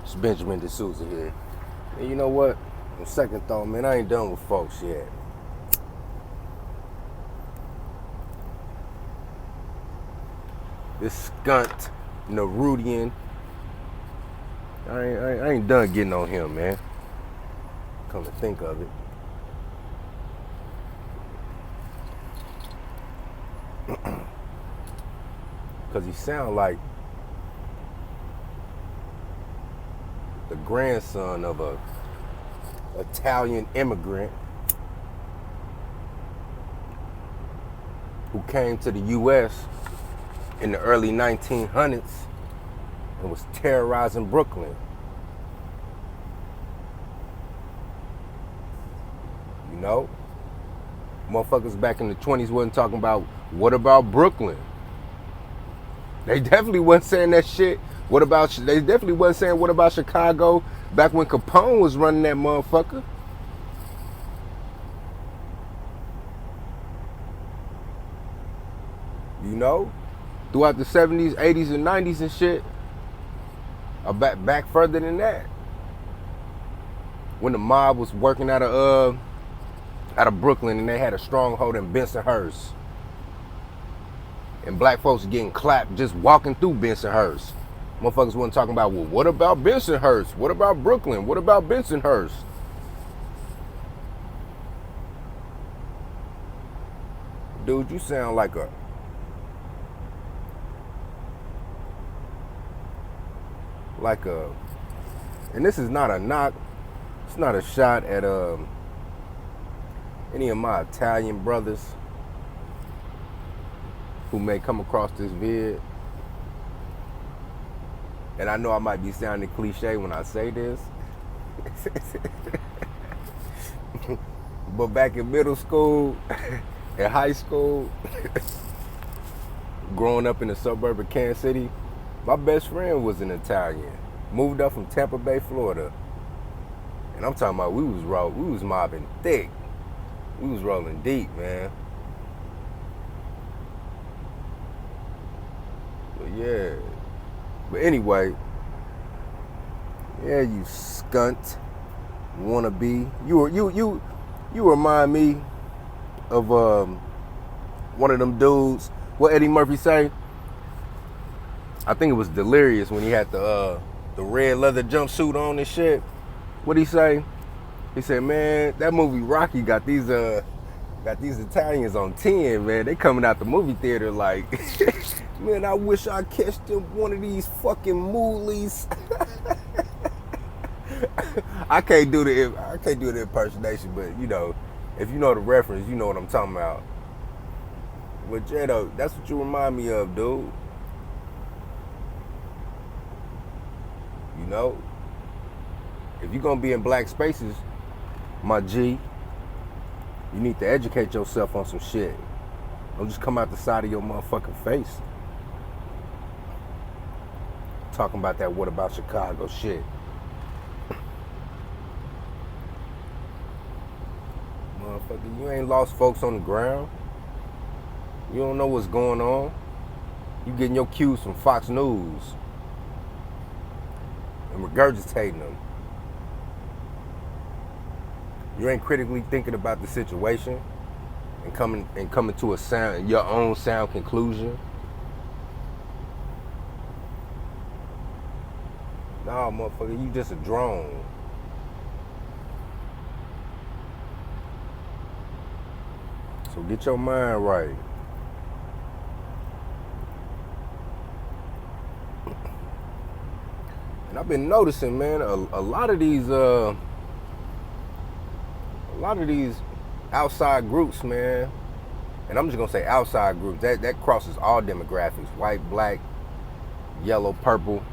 It's Benjamin D'Souza here. And you know what? On second thought, man, I ain't done with folks yet. This skunt, Nerudian, I ain't done getting on him, man. Come to think of it. Because he sound like the grandson of a Italian immigrant who came to the U.S. in the early 1900s and was terrorizing Brooklyn. You know? Motherfuckers back in the 20s wasn't talking about, what about Brooklyn? They definitely wasn't saying that shit. They definitely wasn't saying, what about Chicago? Back when Capone was running that motherfucker. You know? Throughout the 70s, 80s, and 90s and shit. Back further than that. When the mob was working out of Brooklyn and they had a stronghold in Bensonhurst. And black folks getting clapped just walking through Bensonhurst. Motherfuckers wasn't talking about, well, what about Bensonhurst? What about Brooklyn? What about Bensonhurst? Dude, you sound like and this is not a knock, it's not a shot at any of my Italian brothers who may come across this vid. And I know I might be sounding cliche when I say this. But back in middle school and high school, growing up in the suburb of Kansas City, my best friend was an Italian. Moved up from Tampa Bay, Florida. And I'm talking about we was mobbing thick. We was rolling deep, man. But yeah. But anyway, yeah, you skunt wannabe. You remind me of one of them dudes. What Eddie Murphy say? I think it was Delirious when he had the red leather jumpsuit on and shit. What'd he say? He said, man, that movie Rocky got these Italians on 10, man. They coming out the movie theater like, man, I wish I catch them one of these fucking moolies. I can't do the impersonation, but you know, if you know the reference, you know what I'm talking about. But Jado, that's what you remind me of, dude. You know, if you're gonna be in black spaces, my G, you need to educate yourself on some shit. Don't just come out the side of your motherfucking face talking about that what about Chicago shit. Motherfucker, you ain't lost folks on the ground. You don't know what's going on. You getting your cues from Fox News and regurgitating them. You ain't critically thinking about the situation and coming to your own sound conclusion. Nah, motherfucker, you just a drone. So get your mind right. And I've been noticing, man, a lot of these outside groups, man, and I'm just gonna say outside groups, that crosses all demographics: white, black, yellow, purple.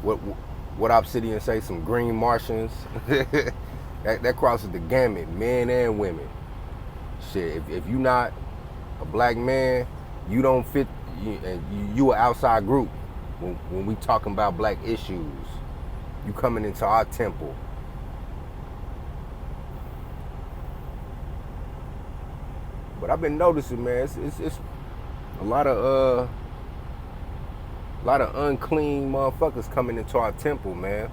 What Obsidian say? Some green Martians. that crosses the gamut, men and women. Shit, if you not a black man, you don't fit. You an outside group. When we talking about black issues, you coming into our temple. But I've been noticing, man, it's a lot of A lot of unclean motherfuckers coming into our temple, man.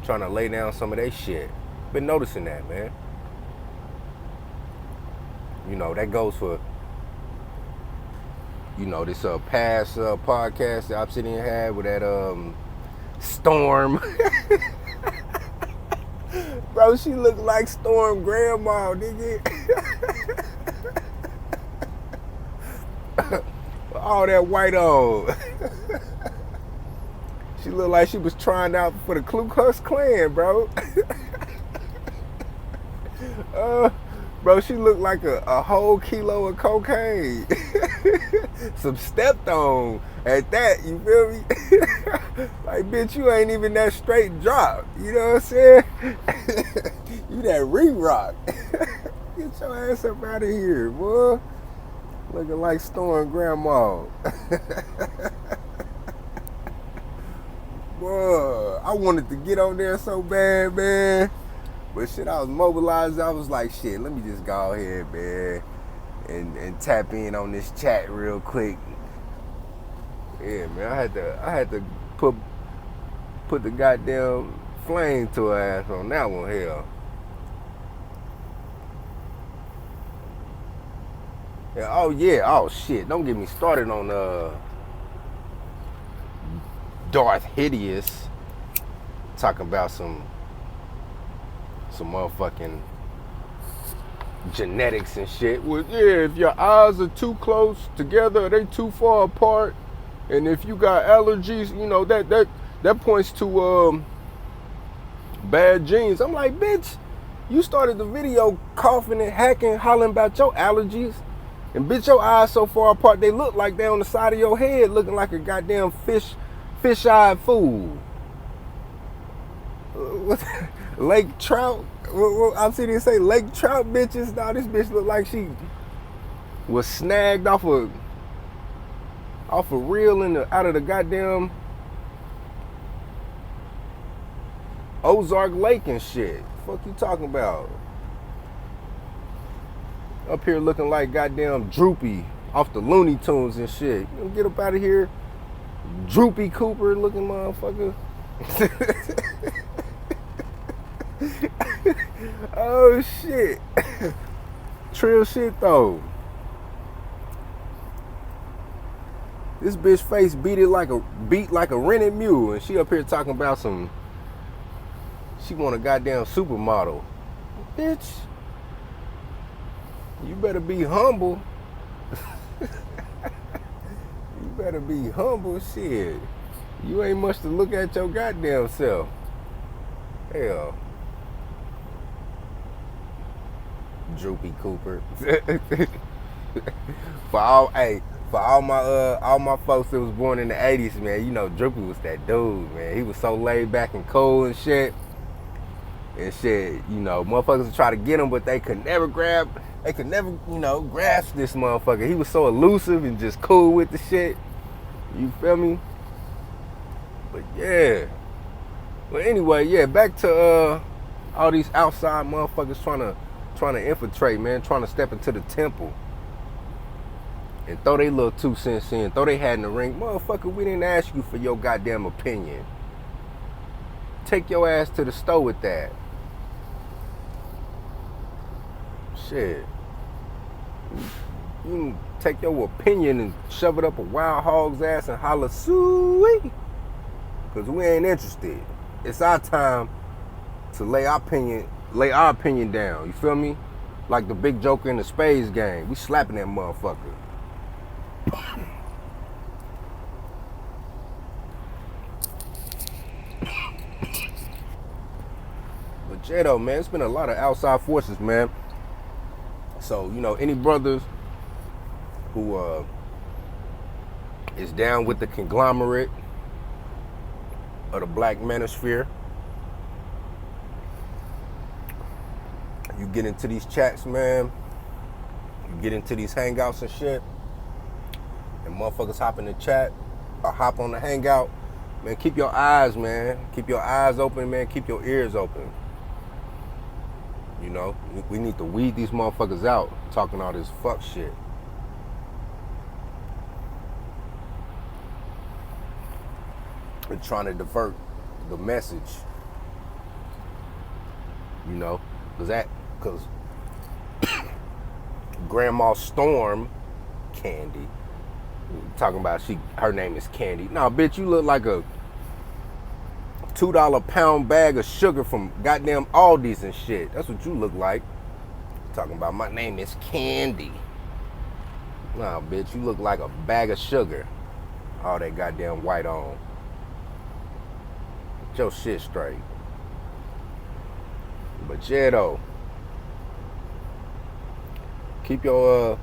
Trying to lay down some of their shit. Been noticing that, man. You know, that goes for, you know, this past podcast that Obsidian had with that Storm. Bro, she looked like Storm grandma, nigga. All that white on. She looked like she was trying out for the Ku Klux Klan, bro. Bro, she looked like a whole kilo of cocaine. Some stepped on at that, you feel me? Like, bitch, you ain't even that straight drop. You know what I'm saying? You that re-rock. Get your ass up out of here, boy. Looking like Storm grandma. Boy, I wanted to get on there so bad, man. But shit, I was mobilized. I was like, shit, let me just go ahead, man, and tap in on this chat real quick. Yeah, man, I had to put the goddamn flame to her ass on that one, hell. Yeah, oh shit, don't get me started on Darth Hideous talking about some motherfucking genetics and shit. Well, yeah, if your eyes are too close together, they too far apart, and if you got allergies, you know, that points to bad genes. I'm like, bitch, you started the video coughing and hacking, hollering about your allergies, and bitch, your eyes so far apart they look like they on the side of your head, looking like a goddamn fish-eyed fool. Lake trout. I'm sitting here say lake trout bitches. Nah, this bitch look like she was snagged off a reel out of the goddamn Ozark Lake and shit. Fuck you talking about? Up here looking like goddamn Droopy off the Looney Tunes and shit. You get up out of here, Droopy Cooper looking motherfucker. Oh shit. Trill shit though. This bitch face beat like a rented mule, and she up here talking about she want a goddamn supermodel. Bitch, you better be humble. You better be humble, shit. You ain't much to look at your goddamn self. Hell. Droopy Cooper. For all my folks that was born in the 80s, man, you know Droopy was that dude, man. He was so laid back and cool and shit. And shit, you know, motherfuckers would try to get him, but they could never, you know, grasp this motherfucker. He was so elusive and just cool with the shit. You feel me? But yeah. But anyway, yeah, back to all these outside motherfuckers trying to infiltrate, man, trying to step into the temple and throw they little 2 cents in, throw they hat in the ring. Motherfucker, we didn't ask you for your goddamn opinion. Take your ass to the store with that. Shit. You can take your opinion and shove it up a wild hog's ass and holler, suey, because we ain't interested. It's our time to lay our opinion down. You feel me? Like the big joker in the Spades game. We slapping that motherfucker. But yeah, though, man, it's been a lot of outside forces, man. So, you know, any brothers who is down with the conglomerate of the Black Manosphere, you get into these chats, man, you get into these hangouts and shit, and motherfuckers hop in the chat or hop on the hangout, man, keep your eyes, man. Keep your eyes open, man. Keep your ears open. You know, we need to weed these motherfuckers out talking all this fuck shit. and trying to divert the message. You know, because Grandma Storm Candy, talking about her name is Candy. Nah, bitch, you look like a $2 pound bag of sugar from goddamn Aldi's and shit. That's what you look like. Talking about my name is Candy. Nah, bitch, you look like a bag of sugar. All that goddamn white on. Get your shit straight. But yeah, though, keep your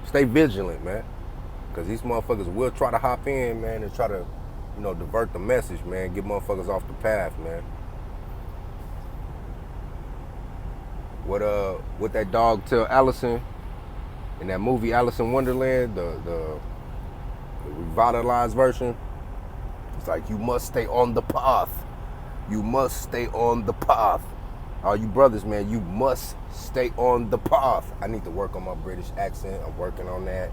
stay vigilant, man, because these motherfuckers will try to hop in, man, and try to, you know, divert the message, man, get motherfuckers off the path, man. What that dog tell Allison in that movie Alice in Wonderland, the revitalized version? It's like, you must stay on the path. You must stay on the path. All you brothers, man, you must stay on the path. I need to work on my British accent. I'm working on that.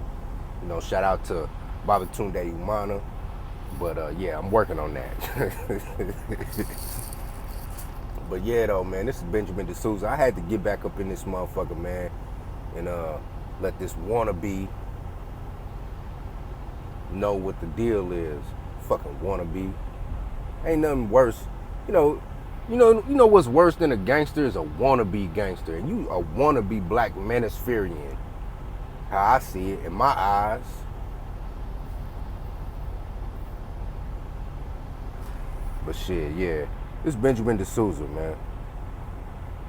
You know, shout out to Babatunde Umana. But yeah, I'm working on that. But yeah, though, man, this is Benjamin D'Souza. I had to get back up in this motherfucker, man, and let this wannabe know what the deal is. Fucking wannabe. Ain't nothing worse. You know what's worse than a gangster is a wannabe gangster. And you a wannabe black Manispherian. How I see it in my eyes. But shit, yeah. This is Benjamin D'Souza, man.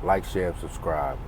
Like, share, and subscribe.